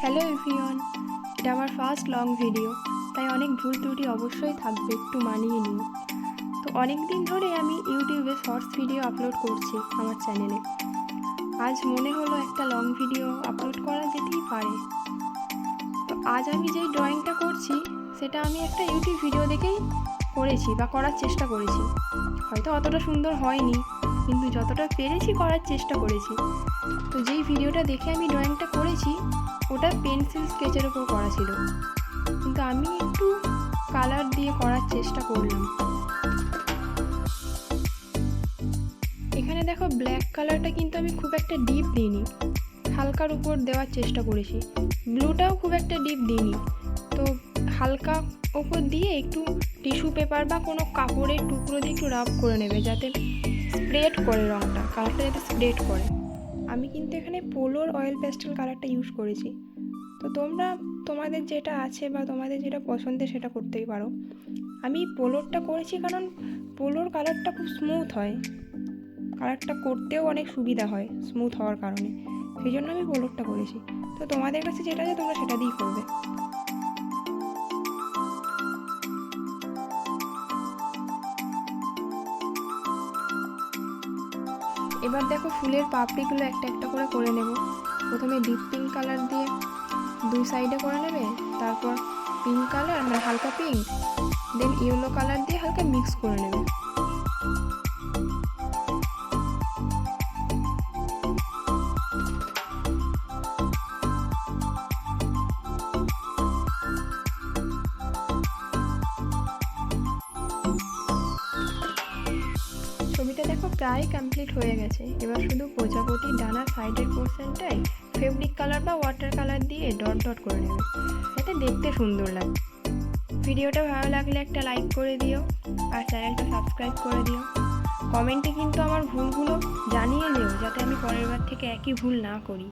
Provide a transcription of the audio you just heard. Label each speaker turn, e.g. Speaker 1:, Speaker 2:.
Speaker 1: Hello everyone, এটা আমার first long video, তাই অনেক ভুল ত্রুটি অবশ্যই থাকবে, একটু মানিয়ে নিও। তো অনেক দিন ধরে আমি ইউটিউবে শর্টস ভিডিও আপলোড করছি আমার চ্যানেলে। আজ মনে হলো একটা লং ভিডিও আপলোড করা যেতেই পারে। তো আজ আমি যেই ড্রয়িংটা করছি সেটা আমি একটা ইউটিউব ভিডিও দেখেই করেছি বা করার চেষ্টা করেছি। হয়তো অতটা সুন্দর হয়নি, কিন্তু যতটা পেরেছি করার চেষ্টা করেছি। তো যেই ভিডিওটা দেখে আমি ড্রয়িংটা করেছি ওটা পেন্সিল স্কেচের ওপর করা ছিল, কিন্তু আমি একটু কালার দিয়ে করার চেষ্টা করলাম। এখানে দেখো ব্ল্যাক কালারটা কিন্তু আমি খুব একটা ডিপ দিইনি, হালকার উপর দেওয়ার চেষ্টা করেছি। ব্লুটাও খুব একটা ডিপ দিইনি, তো হালকা ওপর দিয়ে একটু টিস্যু পেপার বা কোনো কাপড়ের টুকরো দিয়ে একটু রাব করে নেবে, যাতে স্প্রেড করে রঙটা, কালারটা যাতে স্প্রেড করে। আমি কিন্তু এখানে পোলোর অয়েল প্যাস্টেল কালারটা ইউজ করেছি। তো তোমরা তোমাদের যেটা আছে বা তোমাদের যেটা পছন্দের সেটা করতেই পারো। আমি পোলোরটা করেছি কারণ পোলোর কালারটা খুব স্মুথ হয়, কালারটা করতেও অনেক সুবিধা হয় স্মুথ হওয়ার কারণে, সেই জন্য আমি পোলোরটা করেছি। তো তোমাদের কাছে যেটা আছে তোমরা সেটা দিয়েই করবে। এবার দেখো ফুলের পাপড়িগুলো একটা একটা করে নেব। প্রথমে ডিপ পিঙ্ক কালার দিয়ে দুই সাইডে করে নেবে, তারপর পিঙ্ক কালার মানে হালকা পিঙ্ক, দেন ইয়েলো কালার দিয়ে হালকা মিক্স করে নেবে। ছবিটা দেখো প্রায় কমপ্লিট হয়ে গেছে। এবার শুধু প্রজাপতির ডানার সাইডের পোর্শনটাই ফেব্রিক কালার বা ওয়াটার কালার দিয়ে ডট ডট করে নেবে, যাতে দেখতে সুন্দর লাগে। ভিডিওটা ভালো লাগলে একটা লাইক করে দিও আর চ্যানেলটা সাবস্ক্রাইব করে দিও। কমেন্টে কিন্তু আমার ভুলগুলো জানিয়ে দিও, যাতে আমি পরের বার থেকে একই ভুল না করি।